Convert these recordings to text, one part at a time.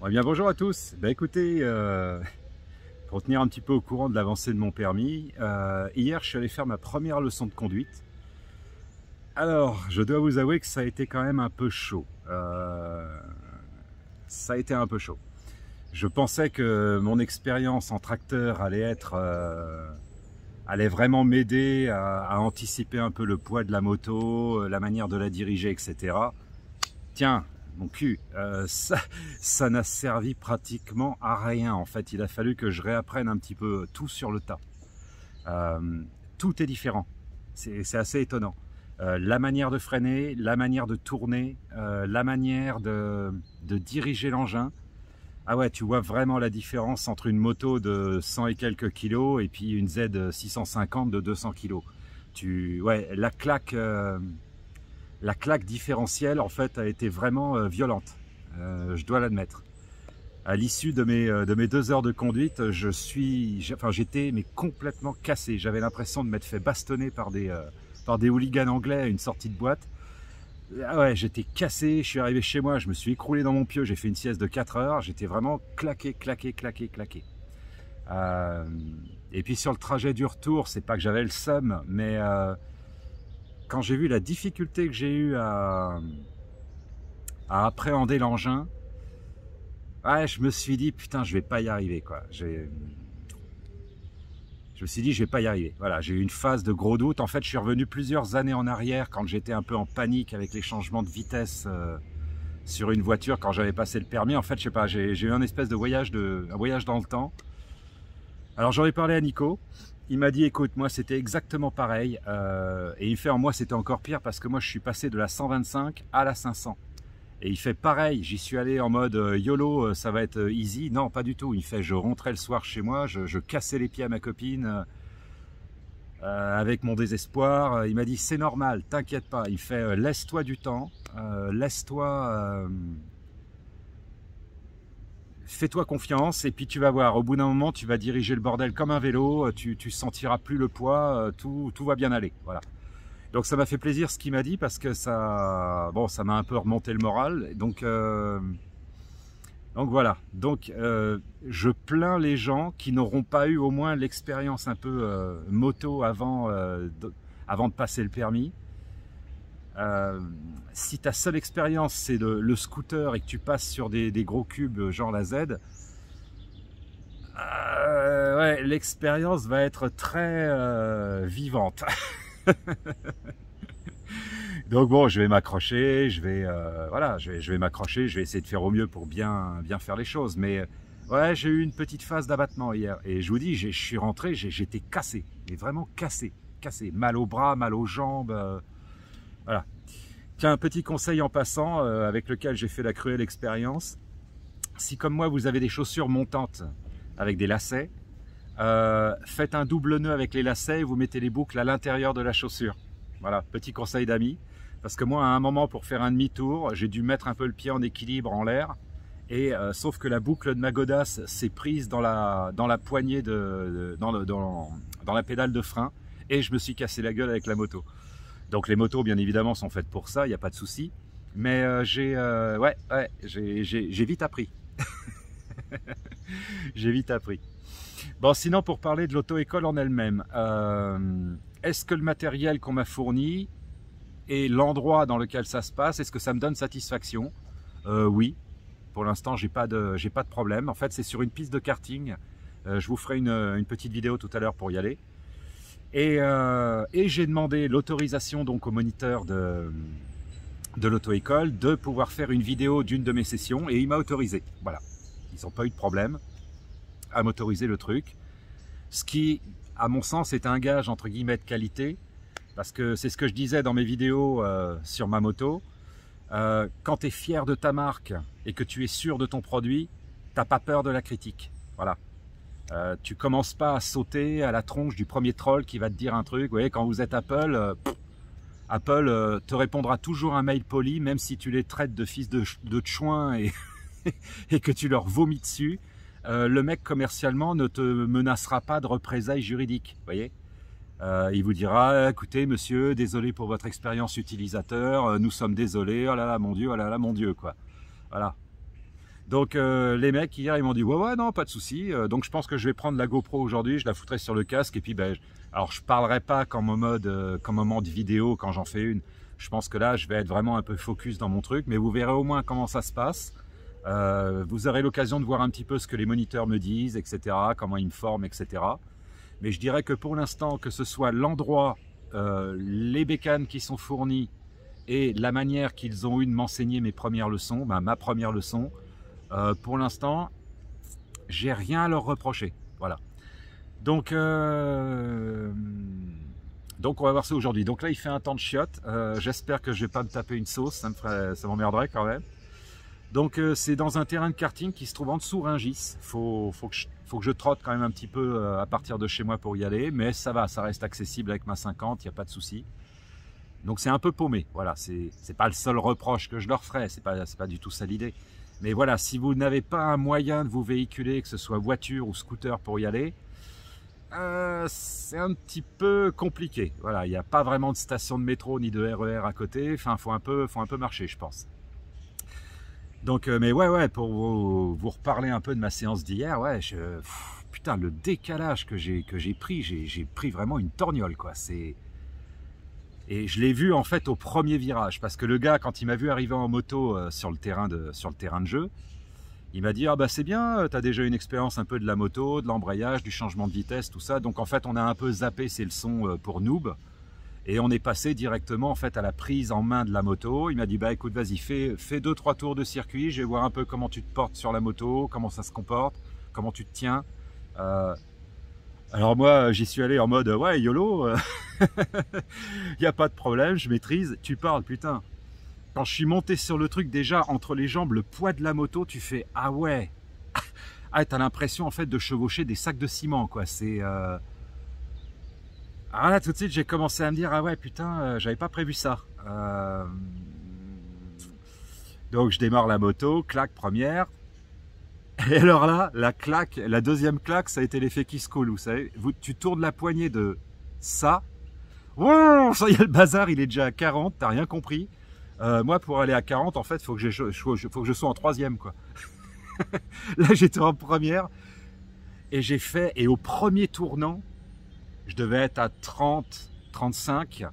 Eh bien, bonjour à tous. Écoutez, pour tenir un petit peu au courant de l'avancée de mon permis, hier je suis allé faire ma première leçon de conduite. Alors, je dois vous avouer que ça a été quand même un peu chaud. Ça a été un peu chaud. Je pensais que mon expérience en tracteur allait vraiment m'aider à anticiper un peu le poids de la moto, la manière de la diriger, etc. Tiens, mon cul, ça n'a servi pratiquement à rien. En fait, il a fallu que je réapprenne un petit peu tout sur le tas. Tout est différent. C'est assez étonnant. La manière de freiner, la manière de tourner, la manière de diriger l'engin. Ah ouais, tu vois vraiment la différence entre une moto de 100 et quelques kilos et puis une Z 650 de 200 kilos. Ouais, la claque différentielle en fait a été vraiment violente, je dois l'admettre. À l'issue de mes 2 heures de conduite, j'étais complètement cassé. J'avais l'impression de m'être fait bastonner par des hooligans anglais à une sortie de boîte. Ah ouais, j'étais cassé, je suis arrivé chez moi, je me suis écroulé dans mon pieu, j'ai fait une sieste de 4 heures, j'étais vraiment claqué. Et puis sur le trajet du retour, c'est pas que j'avais le seum, mais quand j'ai vu la difficulté que j'ai eue à appréhender l'engin, ouais, je me suis dit, putain, je vais pas y arriver, quoi. Je me suis dit, je vais pas y arriver. Voilà, j'ai eu une phase de gros doute. En fait, je suis revenu plusieurs années en arrière quand j'étais un peu en panique avec les changements de vitesse sur une voiture quand j'avais passé le permis. En fait, je sais pas, j'ai eu un espèce de voyage dans le temps. Alors, j'en ai parlé à Nico. Il m'a dit, écoute, moi, c'était exactement pareil. Et il fait, en moi, c'était encore pire parce que moi, je suis passé de la 125 à la 500. Et il fait pareil, j'y suis allé en mode YOLO, ça va être easy. Non, pas du tout. Il fait, je rentrais le soir chez moi, je cassais les pieds à ma copine avec mon désespoir. Il m'a dit, c'est normal, t'inquiète pas. Il fait, laisse-toi du temps, fais-toi confiance et puis tu vas voir. Au bout d'un moment, tu vas diriger le bordel comme un vélo, tu sentiras plus le poids, tout va bien aller. Voilà. Donc ça m'a fait plaisir ce qu'il m'a dit parce que ça m'a un peu remonté le moral. Donc voilà. Donc je plains les gens qui n'auront pas eu au moins l'expérience un peu moto avant de passer le permis. Si ta seule expérience c'est le scooter et que tu passes sur des gros cubes genre la Z, ouais, l'expérience va être très vivante. Donc bon, je vais m'accrocher, je vais m'accrocher, je vais essayer de faire au mieux pour bien faire les choses. Mais ouais, j'ai eu une petite phase d'abattement hier et je vous dis, je suis rentré, j'étais cassé, mais vraiment cassé, mal aux bras, mal aux jambes, voilà. Tiens, un petit conseil en passant avec lequel j'ai fait la cruelle expérience. Si comme moi vous avez des chaussures montantes avec des lacets, faites un double nœud avec les lacets et vous mettez les boucles à l'intérieur de la chaussure. Voilà, petit conseil d'amis. Parce que moi, à un moment, pour faire un demi-tour, j'ai dû mettre un peu le pied en équilibre en l'air. Et sauf que la boucle de ma godasse s'est prise dans la poignée, dans la pédale de frein. Et je me suis cassé la gueule avec la moto. Donc les motos, bien évidemment, sont faites pour ça, il n'y a pas de souci. Mais j'ai vite appris. J'ai vite appris. Bon, sinon, pour parler de l'auto-école en elle-même, est-ce que le matériel qu'on m'a fourni et l'endroit dans lequel ça se passe, est-ce que ça me donne satisfaction? Oui, pour l'instant, j'ai pas de problème. En fait, c'est sur une piste de karting. Je vous ferai une petite vidéo tout à l'heure pour y aller. Et j'ai demandé l'autorisation donc au moniteur de l'auto-école de pouvoir faire une vidéo d'une de mes sessions et il m'a autorisé. Voilà, ils n'ont pas eu de problème à m'autoriser le truc. Ce qui, à mon sens, est un gage entre guillemets de qualité. Parce que c'est ce que je disais dans mes vidéos sur ma moto. Quand tu es fier de ta marque et que tu es sûr de ton produit, t'as pas peur de la critique. Voilà. Tu commences pas à sauter à la tronche du premier troll qui va te dire un truc. Vous voyez, quand vous êtes Apple, Apple te répondra toujours un mail poli, même si tu les traites de fils de chouin et que tu leur vomis dessus. Le mec commercialement ne te menacera pas de représailles juridiques. Vous voyez. Il vous dira, écoutez monsieur, désolé pour votre expérience utilisateur, nous sommes désolés, oh là là mon Dieu, quoi. Voilà. Donc les mecs hier ils m'ont dit ouais non pas de souci. Donc je pense que je vais prendre la GoPro aujourd'hui, je la foutrai sur le casque et puis ben, alors je parlerai pas comme en mode vidéo quand j'en fais une. Je pense que là je vais être vraiment un peu focus dans mon truc, mais vous verrez au moins comment ça se passe. Vous aurez l'occasion de voir un petit peu ce que les moniteurs me disent, etc. Comment ils me forment, etc. Mais je dirais que pour l'instant, que ce soit l'endroit, les bécanes qui sont fournies et la manière qu'ils ont eu de m'enseigner mes premières leçons, ma première leçon, pour l'instant, j'ai rien à leur reprocher. Voilà. Donc on va voir ça aujourd'hui. Donc là, il fait un temps de chiottes. J'espère que je vais pas me taper une sauce, ça m'emmerderait quand même. Donc c'est dans un terrain de karting qui se trouve en dessous Rungis. Faut que je trotte quand même un petit peu à partir de chez moi pour y aller, mais ça va, ça reste accessible avec ma 50, il n'y a pas de souci. Donc c'est un peu paumé, voilà, c'est pas le seul reproche que je leur ferai, c'est pas du tout ça l'idée. Mais voilà, si vous n'avez pas un moyen de vous véhiculer, que ce soit voiture ou scooter pour y aller, c'est un petit peu compliqué. Voilà, il n'y a pas vraiment de station de métro ni de RER à côté, enfin faut un peu marcher je pense. Donc, mais ouais, pour vous reparler un peu de ma séance d'hier, ouais, putain, le décalage que j'ai pris, j'ai pris vraiment une torgnole, quoi. Et je l'ai vu en fait au premier virage, parce que le gars, quand il m'a vu arriver en moto sur le terrain de jeu, il m'a dit ah bah c'est bien, t'as déjà une expérience un peu de la moto, de l'embrayage, du changement de vitesse, tout ça. Donc en fait, on a un peu zappé ces leçons pour noob. Et on est passé directement en fait à la prise en main de la moto. Il m'a dit bah écoute vas-y fais 2-3 tours de circuit, je vais voir un peu comment tu te portes sur la moto, comment ça se comporte, comment tu te tiens. Alors moi j'y suis allé en mode ouais YOLO, il n'y a pas de problème, je maîtrise. Tu parles putain. Quand je suis monté sur le truc déjà entre les jambes, le poids de la moto, tu fais ah ouais. Ah t'as l'impression en fait de chevaucher des sacs de ciment quoi. C'est alors là, tout de suite, j'ai commencé à me dire, ah ouais, putain, j'avais pas prévu ça. Donc, je démarre la moto, claque première. Et alors là, la deuxième claque, ça a été l'effet Kiss Cool, vous savez. Tu tournes la poignée de ça. Oh, ça y est, le bazar, il est déjà à 40, t'as rien compris. Moi, pour aller à 40, en fait, faut que je sois en troisième, quoi. Là, j'étais en première. Et au premier tournant, je devais être à 30, 35.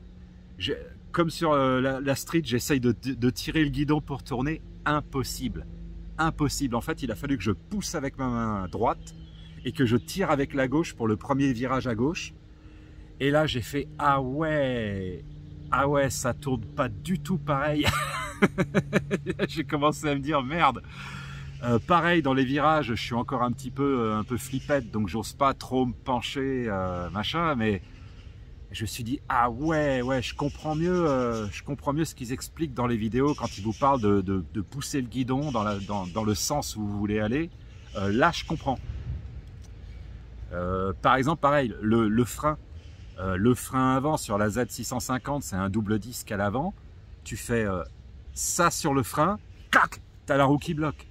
Comme sur la street, j'essaye de tirer le guidon pour tourner. Impossible. Impossible. En fait, il a fallu que je pousse avec ma main droite et que je tire avec la gauche pour le premier virage à gauche. Et là, j'ai fait ah ouais, ça tourne pas du tout pareil. J'ai commencé à me dire merde. Pareil dans les virages, je suis encore un peu flippette, donc j'ose pas trop me pencher, machin, mais je me suis dit ah ouais, je comprends mieux ce qu'ils expliquent dans les vidéos quand ils vous parlent de pousser le guidon dans le sens où vous voulez aller. Là, je comprends. Par exemple, pareil, le frein avant sur la Z650, c'est un double disque à l'avant. Tu fais ça sur le frein, clac, t'as la roue qui bloque.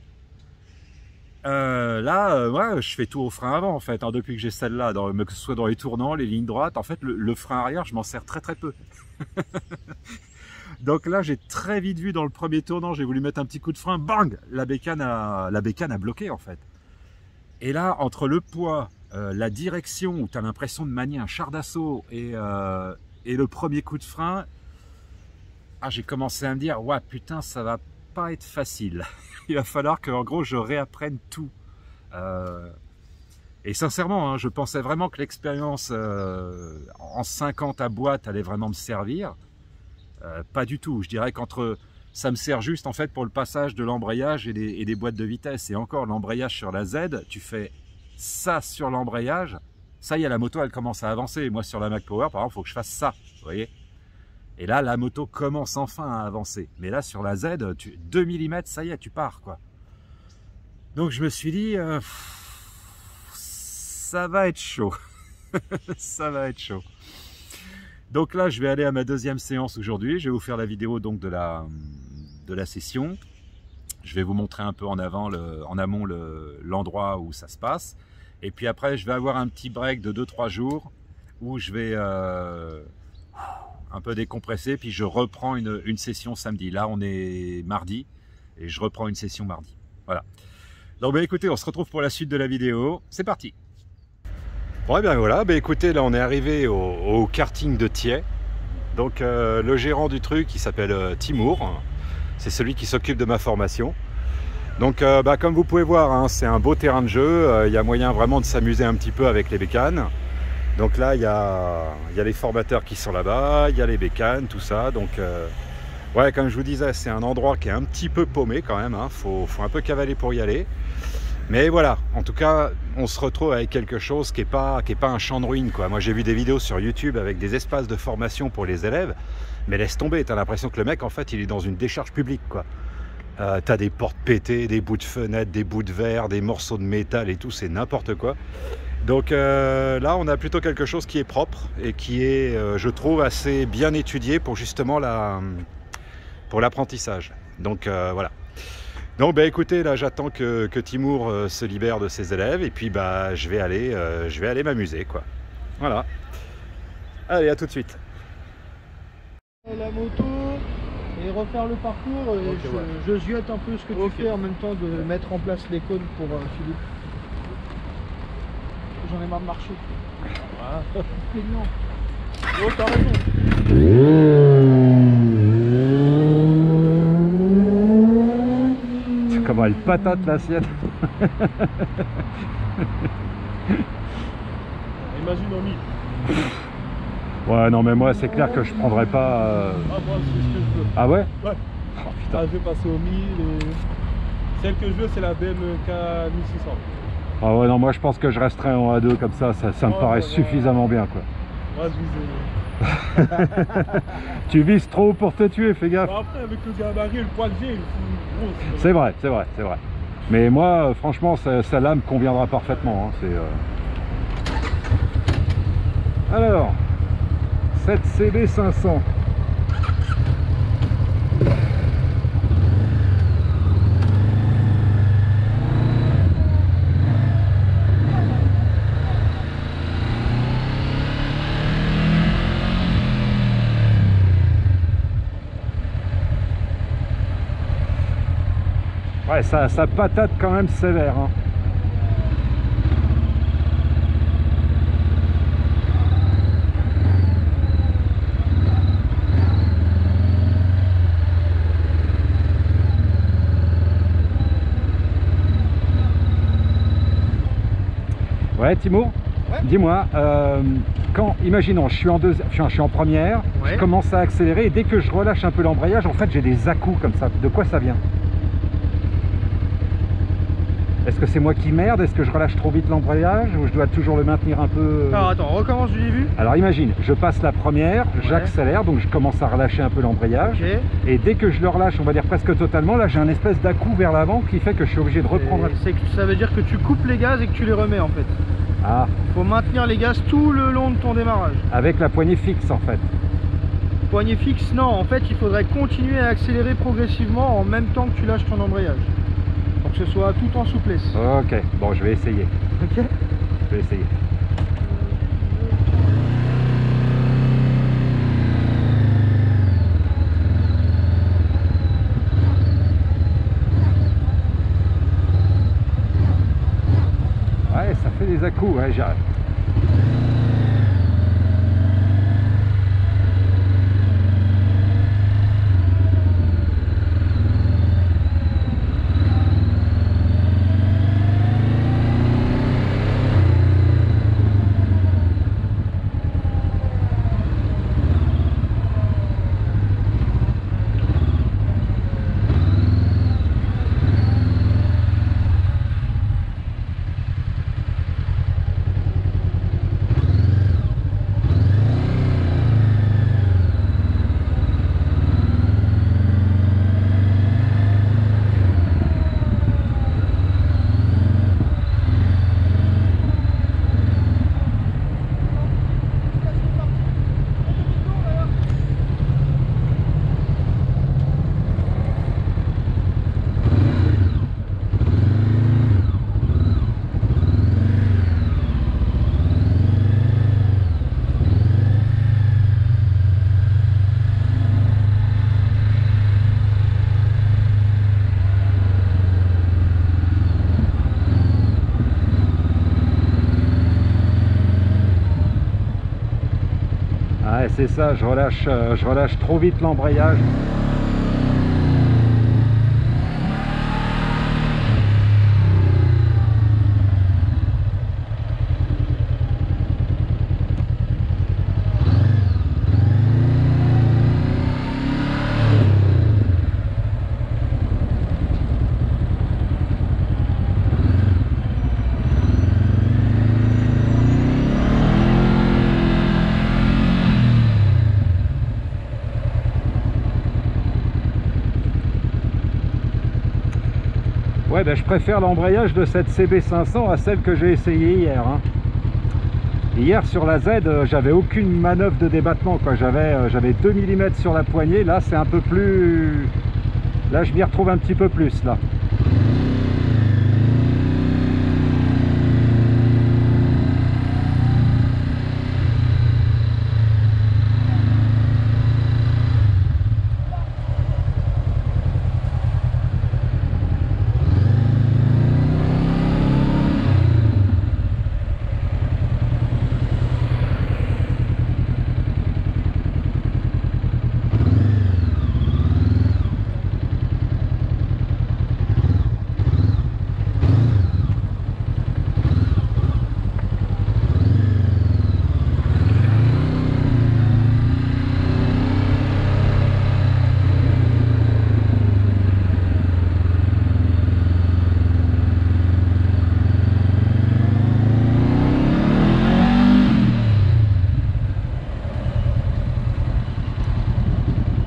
Ouais, je fais tout au frein avant en fait, hein, depuis que j'ai celle-là, que ce soit dans les tournants, les lignes droites, en fait le frein arrière je m'en sers très peu. Donc là j'ai très vite vu dans le premier tournant, j'ai voulu mettre un petit coup de frein, bang, la bécane a bloqué en fait. Et là entre le poids, la direction où tu as l'impression de manier un char d'assaut et le premier coup de frein, j'ai commencé à me dire ouais putain ça va pas être facile. Il va falloir que en gros je réapprenne tout. Et sincèrement, hein, je pensais vraiment que l'expérience en 50 à boîte allait vraiment me servir. Pas du tout. Je dirais ça me sert juste en fait pour le passage de l'embrayage et des boîtes de vitesse. Et encore l'embrayage sur la Z, tu fais ça sur l'embrayage, ça y est, la moto elle commence à avancer. Moi sur la Mac Power par exemple, il faut que je fasse ça, vous voyez. Et là, la moto commence enfin à avancer. Mais là, sur la Z, 2 mm, ça y est, tu pars, quoi. Donc, je me suis dit, ça va être chaud. Ça va être chaud. Donc là, je vais aller à ma deuxième séance aujourd'hui. Je vais vous faire la vidéo donc de la session. Je vais vous montrer un peu en amont l'endroit où ça se passe. Et puis après, je vais avoir un petit break de 2-3 jours où je vais... un peu décompressé, puis je reprends une session samedi. Là, on est mardi, et je reprends une session mardi. Voilà. Donc bah écoutez, on se retrouve pour la suite de la vidéo. C'est parti. Bon et bien voilà, bah écoutez, là on est arrivé au karting de Thiais. Donc le gérant du truc, il s'appelle Timour. C'est celui qui s'occupe de ma formation. Donc bah, comme vous pouvez voir, hein, c'est un beau terrain de jeu. Il y a moyen vraiment de s'amuser un petit peu avec les bécanes. Donc là, il y a les formateurs qui sont là-bas, il y a les bécanes, tout ça. Donc ouais, comme je vous disais, c'est un endroit qui est un petit peu paumé quand même. Hein. Faut un peu cavaler pour y aller. Mais voilà, en tout cas, on se retrouve avec quelque chose qui est pas un champ de ruines, quoi. Moi, j'ai vu des vidéos sur YouTube avec des espaces de formation pour les élèves, mais laisse tomber, t'as l'impression que le mec, en fait, il est dans une décharge publique, quoi. T'as des portes pétées, des bouts de fenêtres, des bouts de verre, des morceaux de métal et tout, c'est n'importe quoi. Donc là, on a plutôt quelque chose qui est propre et qui est, je trouve, assez bien étudié pour justement pour l'apprentissage. Donc voilà. Donc bah écoutez, là j'attends que Timour se libère de ses élèves et puis bah je vais aller m'amuser, quoi. Voilà. Allez, à tout de suite. La moto et refaire le parcours et okay, je ziote un peu ce que tu fais en même temps de mettre en place les cônes pour Philippe. J'en ai marre de marcher. Voilà. Oh, t'as raison. Comment elle patate l'assiette. Imagine en 1000. Ouais, non mais moi c'est clair que je prendrais pas... Ah, moi c'est ce que je veux. Ah ouais? Ouais. Oh, putain. Ah, je vais passer au 1000 et... Celle que je veux c'est la BMK 1600. Ah ouais, non, moi je pense que je resterai en A2 comme ça me paraît suffisamment bien, quoi. Moi je visais... Tu vises trop pour te tuer, fais gaffe. Bah après avec le gabarit et le poids de G, il faut gros. C'est vrai. Mais moi, franchement, ça là me conviendra parfaitement. Hein. Alors, cette CB 500. Ouais, ça patate quand même sévère. Hein. Ouais, Timour, ouais. Dis-moi, imaginons, je suis en première, ouais. Je commence à accélérer et dès que je relâche un peu l'embrayage, en fait j'ai des à-coups comme ça. De quoi ça vient? Est-ce que c'est moi qui merde? Est-ce que je relâche trop vite l'embrayage ou je dois toujours le maintenir un peu? Alors attends, on recommence du début. Alors imagine, je passe la première, ouais. J'accélère, donc je commence à relâcher un peu l'embrayage. Okay. Et dès que je le relâche, on va dire presque totalement, là j'ai un espèce d'à-coup vers l'avant qui fait que je suis obligé de reprendre. Ça veut dire que tu coupes les gaz et que tu les remets en fait. Ah. Faut maintenir les gaz tout le long de ton démarrage. Avec la poignée fixe en fait. Poignée fixe, non, en fait il faudrait continuer à accélérer progressivement en même temps que tu lâches ton embrayage. Pour que ce soit tout en souplesse. Ok, bon je vais essayer. Ok. Je vais essayer. Ouais, ça fait des à-coups, ouais, j'arrive. c'est ça, je relâche trop vite l'embrayage. Ouais, ben, je préfère l'embrayage de cette CB500 à celle que j'ai essayée hier. Hein. Hier sur la Z, j'avais aucune manœuvre de débattement. J'avais 2 mm sur la poignée. Là, c'est un peu plus... Là, je m'y retrouve un petit peu plus. Là.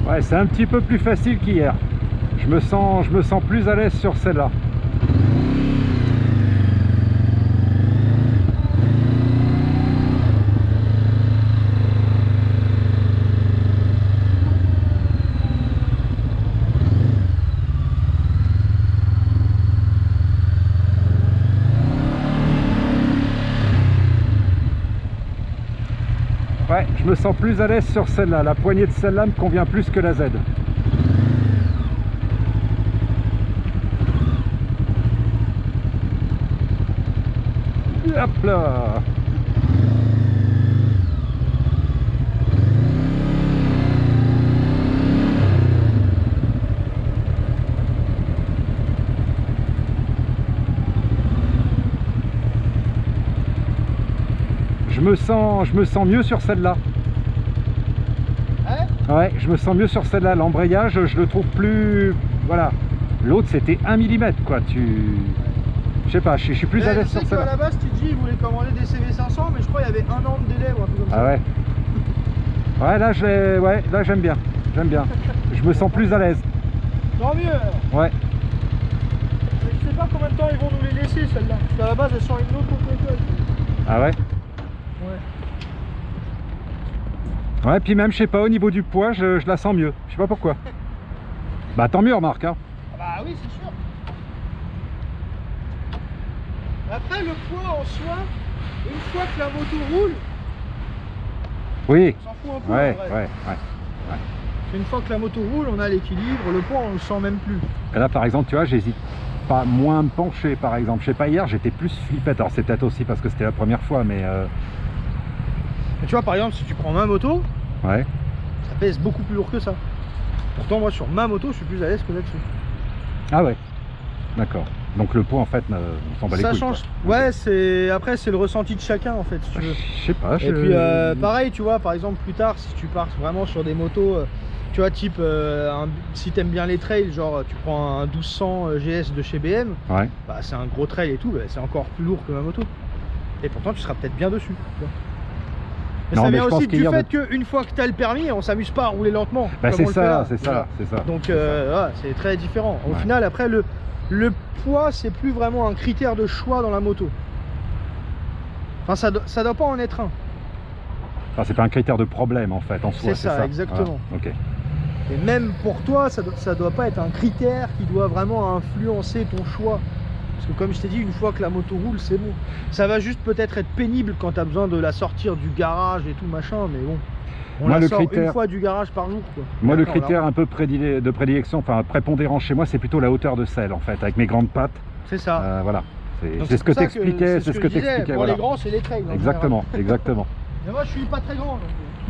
Ouais, c'est un petit peu plus facile qu'hier. Je me sens plus à l'aise sur celle-là. Ouais, je me sens plus à l'aise sur celle-là. La poignée de celle-là me convient plus que la Z. Hop là! Je me sens mieux sur celle-là. Ouais, je me sens mieux sur celle-là. L'embrayage, je le trouve plus... Voilà. L'autre, c'était 1 mm, quoi. Je sais pas, je suis plus à l'aise sur celle-là. À la base, tu dis, il voulait commander des CV500, mais je crois qu'il y avait 1 an de délai ou un truc comme ça. Ah ouais. Ouais, là, j'aime bien. J'aime bien. Je me sens plus à l'aise. Tant mieux. Ouais. Je sais pas combien de temps ils vont nous les laisser, celle-là. Parce qu'à la base, elles sont une autre école. Ah ouais? Ouais. Ouais, puis même, je sais pas, au niveau du poids, je la sens mieux. Je sais pas pourquoi. Bah tant mieux, remarque. Hein. Bah oui, c'est sûr. Après, le poids en soi, une fois que la moto roule, oui. on s'en fout un peu. Ouais. Une fois que la moto roule, on a l'équilibre, le poids, on le sent même plus. Et là, par exemple, tu vois, j'hésite pas moins à me pencher, par exemple. Je sais pas, hier, j'étais plus flippette. Alors, c'est peut-être aussi parce que c'était la première fois, mais... Et tu vois, par exemple, si tu prends ma moto, ouais. ça pèse beaucoup plus lourd que ça. Pourtant, moi, sur ma moto, je suis plus à l'aise que là-dessus. Ah ouais, d'accord. Donc le poids, en fait, on s'en bat les couilles. Ça change. Quoi. Ouais, après, c'est le ressenti de chacun, en fait, si tu veux. Je sais pas. Et puis, pareil, tu vois, par exemple, plus tard, si tu pars vraiment sur des motos, tu vois, type, si t'aimes bien les trails, genre, tu prends un 1200 GS de chez BM, ouais. Bah, c'est un gros trail et tout, bah, c'est encore plus lourd que ma moto. Et pourtant, tu seras peut-être bien dessus. Tu vois. Mais non, ça vient aussi du fait qu'une fois que tu as le permis, on s'amuse pas à rouler lentement. Bah c'est ça. Donc ouais, c'est très différent. Au final, après, le poids, c'est plus vraiment un critère de choix dans la moto. Enfin, ça doit pas en être un. Enfin, c'est pas un critère de problème en fait, en soi. C'est ça, exactement. Ah, okay. Et même pour toi, ça doit pas être un critère qui doit vraiment influencer ton choix. Parce que comme je t'ai dit, une fois que la moto roule, c'est bon. Ça va juste peut-être être pénible quand tu as besoin de la sortir du garage et tout machin, mais bon. On la sort une fois du garage par jour, quoi. Moi, le critère un peu de prédilection, enfin prépondérant chez moi, c'est plutôt la hauteur de selle en fait, avec mes grandes pattes. C'est ça. Voilà. C'est ce que t'expliquais. Pour les grands, c'est les trails. Exactement, exactement. Mais moi, je suis pas très grand. Donc...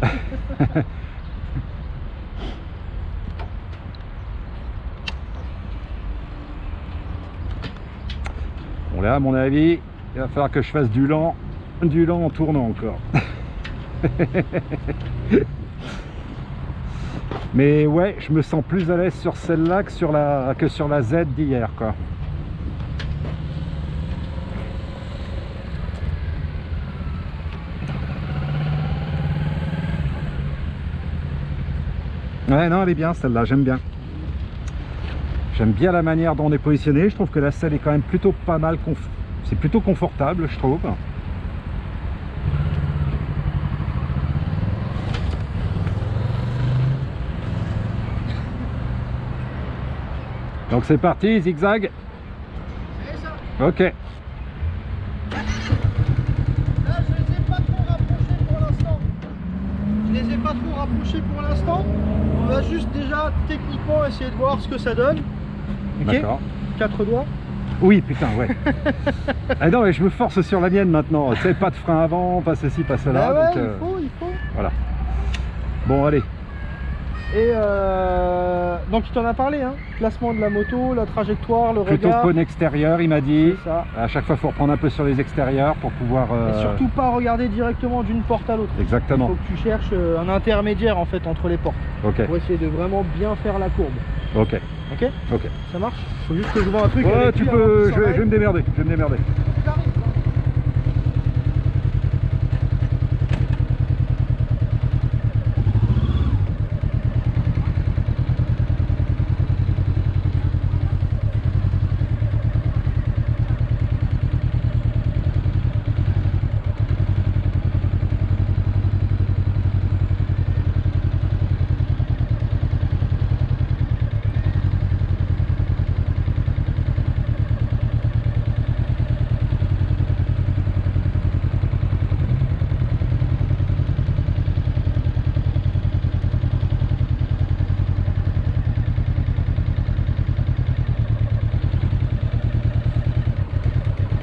Bon là, à mon avis, il va falloir que je fasse du lent en tournant encore. Mais ouais, je me sens plus à l'aise sur celle-là que sur la Z d'hier, quoi. Ouais, non, elle est bien celle-là, j'aime bien. J'aime bien la manière dont on est positionné. Je trouve que la selle est quand même plutôt pas mal. C'est plutôt confortable, je trouve. Donc c'est parti, zigzag. C'est ça. Ok. Là, je les ai pas trop rapprochés pour l'instant. Je les ai pas trop rapprochés pour l'instant. On va juste déjà techniquement essayer de voir ce que ça donne. Ok. D'accord. 4 doigts. Oui, putain, ouais. Ah non, mais je me force sur la mienne maintenant. Tu sais, pas de frein avant, pas ceci, pas cela. Bah ouais, donc, il faut. Voilà. Bon, allez. Et donc il t'en a parlé, hein. Placement de la moto, la trajectoire, le Plutôt regard. cône extérieur, il m'a dit. C'est ça. À chaque fois, il faut reprendre un peu sur les extérieurs pour pouvoir... Et surtout pas regarder directement d'une porte à l'autre. Il Exactement. faut que tu cherches un intermédiaire en fait entre les portes. Ok, Pour essayer de vraiment bien faire la courbe. ok, Ok. ok. Ça marche. Faut juste que je vois un truc. Ouais, avec tu lui peux... avant qu'il Je vais s'arrête. me démerder, je vais me démerder. T'arrives, hein.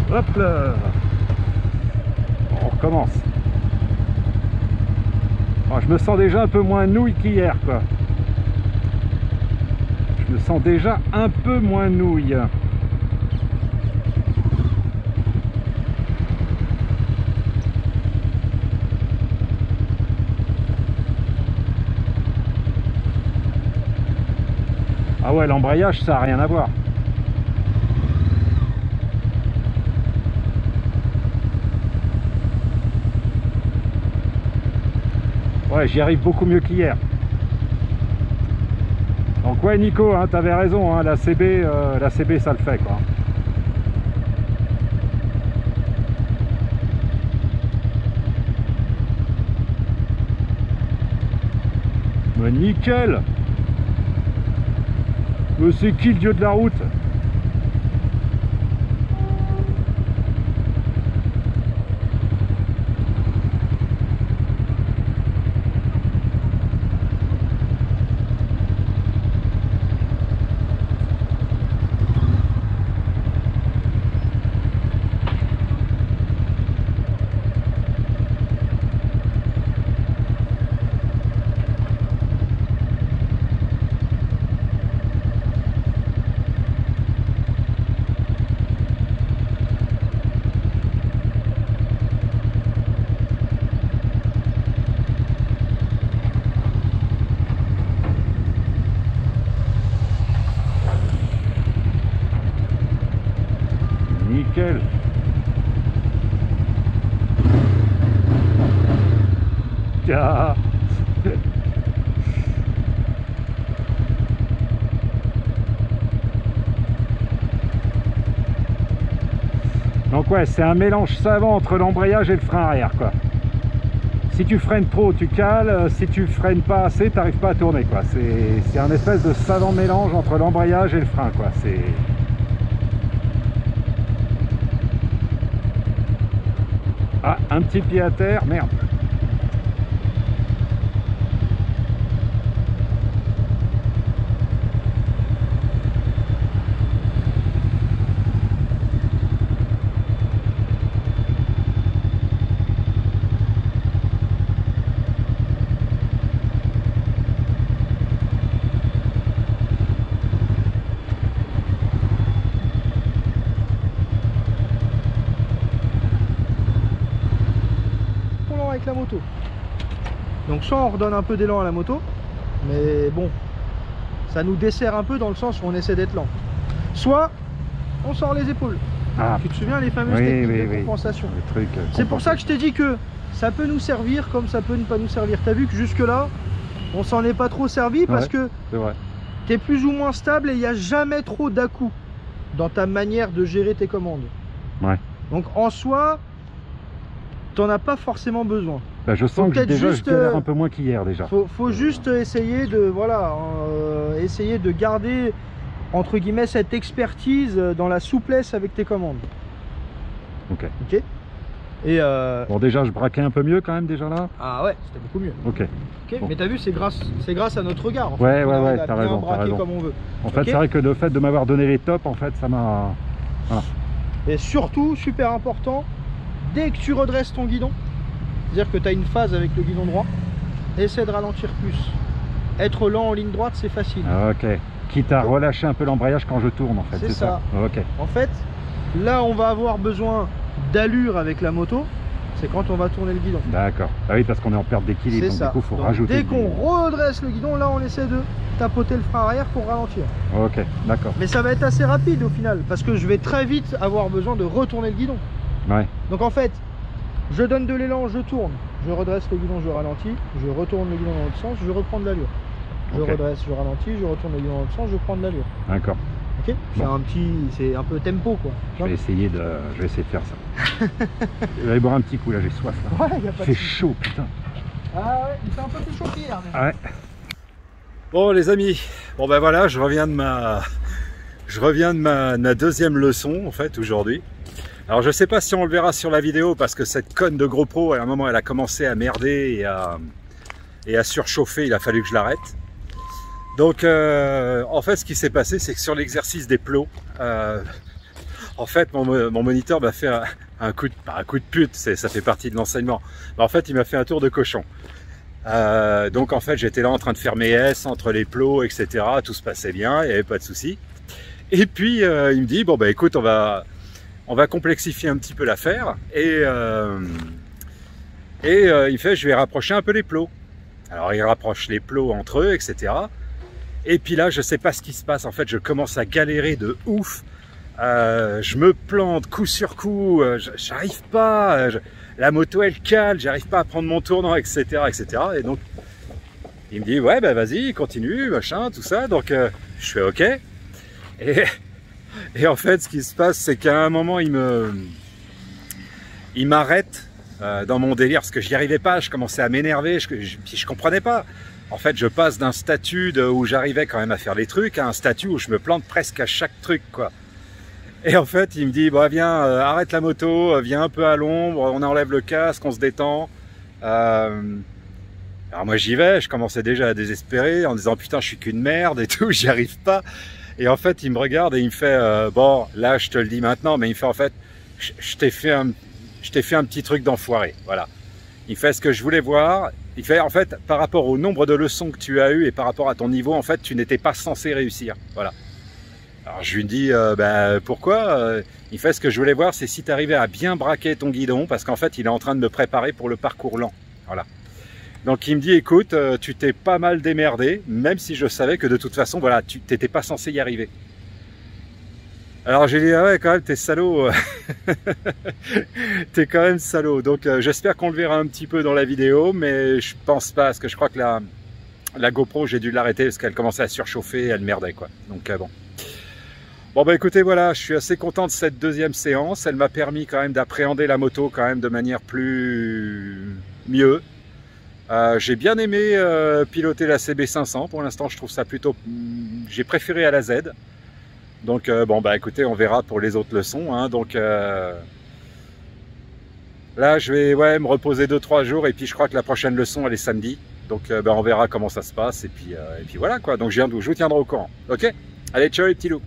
Hop là. On recommence. Bon, je me sens déjà un peu moins nouille qu'hier, quoi. Je me sens déjà un peu moins nouille. Ah ouais, l'embrayage, ça n'a rien à voir. Ouais, j'y arrive beaucoup mieux qu'hier. Donc ouais, Nico, hein, t'avais raison, hein, la CB ça le fait, quoi. Mais nickel. Mais c'est qui le dieu de la route? Nickel. Tiens. Donc ouais, c'est un mélange savant entre l'embrayage et le frein arrière, quoi. Si tu freines trop, tu cales. Si tu freines pas assez, t'arrives pas à tourner, quoi. C'est un espèce de savant mélange entre l'embrayage et le frein, quoi. C'est... Ah, un petit pied à terre, merde. moto. Donc soit on redonne un peu d'élan à la moto, mais bon, ça nous dessert un peu dans le sens où on essaie d'être lent. Soit on sort les épaules. Ah. Tu te souviens les fameuses techniques de compensation. C'est pour ça que je t'ai dit que ça peut nous servir comme ça peut ne pas nous servir. Tu as vu que jusque là, on s'en est pas trop servi parce que tu es plus ou moins stable et il n'y a jamais trop d'à-coups dans ta manière de gérer tes commandes. Ouais. Donc en soi, tu n'en as pas forcément besoin. Bah, je sens que déjà je galère un peu moins qu'hier déjà. Faut juste essayer de, voilà, essayer de garder entre guillemets cette expertise dans la souplesse avec tes commandes. Ok. Ok. Et bon, déjà je braquais un peu mieux quand même déjà là. Ah ouais, c'était beaucoup mieux. Ok. Okay. Bon. Mais t'as vu, c'est grâce à notre regard. En fait. Ouais, t'as raison. Comme on veut. En fait, c'est vrai que le fait de m'avoir donné les tops, en fait, ça m'a. Voilà. Et surtout, super important, dès que tu redresses ton guidon, c'est-à-dire que tu as une phase avec le guidon droit, essaie de ralentir plus. Être lent en ligne droite, c'est facile. Ok. Quitte à relâcher un peu l'embrayage quand je tourne, en fait. C'est ça. Ok. En fait, là, on va avoir besoin d'allure avec la moto, c'est quand on va tourner le guidon. D'accord. Ah oui, parce qu'on est en perte d'équilibre, donc du coup, il faut rajouter. Dès qu'on redresse le guidon, là, on essaie de tapoter le frein arrière pour ralentir. Ok, d'accord. Mais ça va être assez rapide au final, parce que je vais très vite avoir besoin de retourner le guidon. Ouais. Donc en fait, je donne de l'élan, je tourne, je redresse le guidon, je ralentis, je retourne le guidon dans l'autre sens, je reprends de l'allure. Je redresse, je ralentis, je retourne le guidon dans l'autre sens, je prends de l'allure. D'accord. Ok. Bon. C'est un peu tempo quoi. Je vais essayer de faire ça. Je vais aller boire un petit coup là, j'ai soif là. Ouais, y a pas il fait chaud putain. Ah ouais, il fait un peu plus chaud qu'hier. Ouais. Bon les amis, bon ben voilà, je reviens de ma deuxième leçon en fait aujourd'hui. Alors je sais pas si on le verra sur la vidéo parce que cette conne de GoPro à un moment elle a commencé à merder et à surchauffer, il a fallu que je l'arrête. Donc en fait ce qui s'est passé c'est que sur l'exercice des plots, en fait mon moniteur m'a fait un coup de pute, ça fait partie de l'enseignement. En fait il m'a fait un tour de cochon. Donc en fait j'étais là en train de faire mes S entre les plots etc, tout se passait bien, il n'y avait pas de souci. Et puis il me dit bon bah écoute on va complexifier un petit peu l'affaire et il fait je vais rapprocher un peu les plots. Alors il rapproche les plots entre eux etc. Et puis là je sais pas ce qui se passe, en fait je commence à galérer de ouf. Je me plante coup sur coup, j'arrive pas, la moto elle cale, j'arrive pas à prendre mon tournant etc etc. Et donc il me dit ouais bah vas-y continue machin tout ça, donc je fais ok. Et en fait ce qui se passe c'est qu'à un moment il m'arrête dans mon délire parce que j'y arrivais pas, je commençais à m'énerver, puis je comprenais pas. En fait je passe d'un statut où j'arrivais quand même à faire les trucs à un statut où je me plante presque à chaque truc quoi. Et en fait il me dit bah viens arrête la moto, viens un peu à l'ombre, on enlève le casque, on se détend. Alors moi j'y vais, je commençais déjà à désespérer en disant putain je suis qu'une merde et tout, j'y arrive pas. Et en fait il me regarde et il me fait bon là je te le dis maintenant, mais il me fait en fait je t'ai fait un petit truc d'enfoiré, voilà. Il fait ce que je voulais voir. Il fait en fait par rapport au nombre de leçons que tu as eu et par rapport à ton niveau en fait tu n'étais pas censé réussir, voilà. Alors je lui dis bah, pourquoi il fait ce que je voulais voir, c'est si tu arrivais à bien braquer ton guidon parce qu'en fait il est en train de me préparer pour le parcours lent, voilà. Donc il me dit écoute tu t'es pas mal démerdé même si je savais que de toute façon voilà tu t'étais pas censé y arriver. Alors j'ai dit ah ouais quand même t'es salaud. T'es quand même salaud. Donc j'espère qu'on le verra un petit peu dans la vidéo, mais je pense pas parce que je crois que la GoPro j'ai dû l'arrêter parce qu'elle commençait à surchauffer et elle merdait quoi. Donc bon. Bon bah écoutez voilà, je suis assez content de cette deuxième séance. Elle m'a permis quand même d'appréhender la moto quand même de manière mieux. J'ai bien aimé piloter la CB500. Pour l'instant je trouve ça plutôt, j'ai préféré à la Z. Donc bon bah écoutez on verra pour les autres leçons hein. Donc là je vais me reposer 2-3 jours et puis je crois que la prochaine leçon elle est samedi. Donc bah, on verra comment ça se passe et puis voilà quoi. Donc je vous tiendrai au courant. Ok, allez ciao les petits loups.